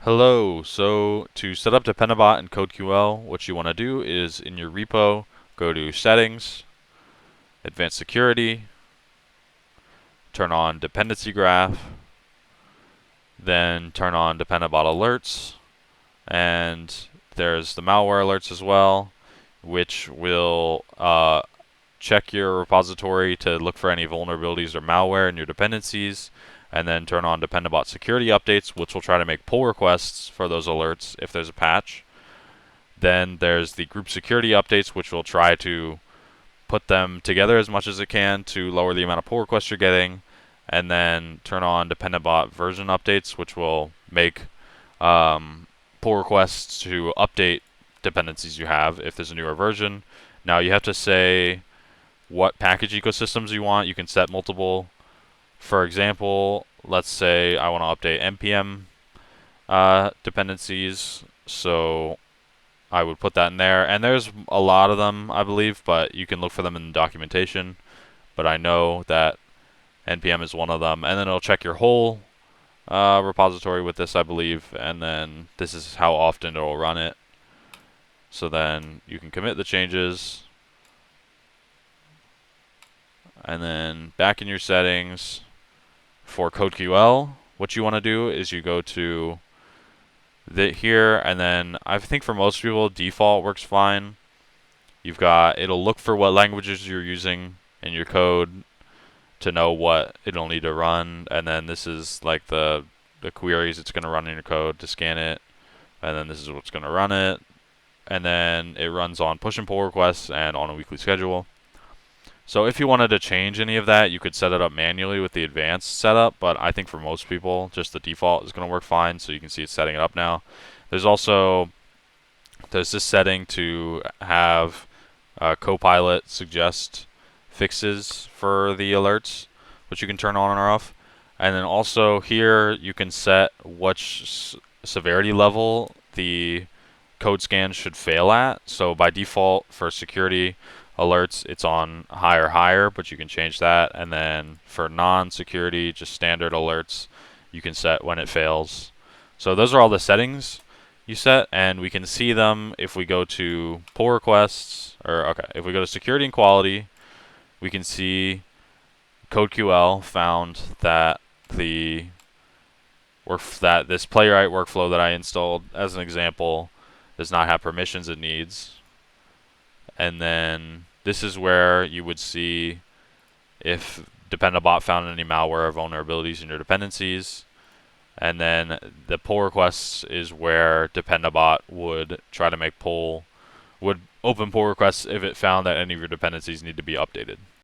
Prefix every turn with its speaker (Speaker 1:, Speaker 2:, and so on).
Speaker 1: Hello, so to set up Dependabot in CodeQL, what you want to do is in your repo, go to Settings, Advanced Security, turn on Dependency Graph, then turn on Dependabot Alerts, and there's the malware alerts as well, which will check your repository to look for any vulnerabilities or malware in your dependencies, and then turn on Dependabot security updates, which will try to make pull requests for those alerts if there's a patch. Then there's the group security updates, which will try to put them together as much as it can to lower the amount of pull requests you're getting. And then turn on Dependabot version updates, which will make pull requests to update dependencies you have if there's a newer version. Now you have to say what package ecosystems you want. You can set multiple. For example, let's say I want to update npm dependencies, so I would put that in there. And there's a lot of them, I believe, but you can look for them in the documentation. But I know that npm is one of them. And then it'll check your whole repository with this, I believe. And then this is how often it'll run it. So then you can commit the changes. And then back in your settings for CodeQL, what you want to do is you go to here, and then I think for most people default works fine. It'll look for what languages you're using in your code to know what it'll need to run, and then this is like the queries it's going to run in your code to scan it, and then this is what's going to run it, and then it runs on push and pull requests and on a weekly schedule. So if you wanted to change any of that, you could set it up manually with the advanced setup, but I think for most people, just the default is going to work fine, so you can see it's setting it up now. There's this setting to have Copilot suggest fixes for the alerts, which you can turn on or off. And then also here, you can set which severity level the code scan should fail at. So by default, for security alerts, it's on higher, but you can change that. And then for non-security, just standard alerts, you can set when it fails. So those are all the settings you set, and we can see them if we go to pull requests, if we go to security and quality, we can see CodeQL found that this playwright workflow that I installed as an example does not have permissions it needs. And then this is where you would see if Dependabot found any malware or vulnerabilities in your dependencies. And then the pull requests is where Dependabot would try to would open pull requests if it found that any of your dependencies need to be updated.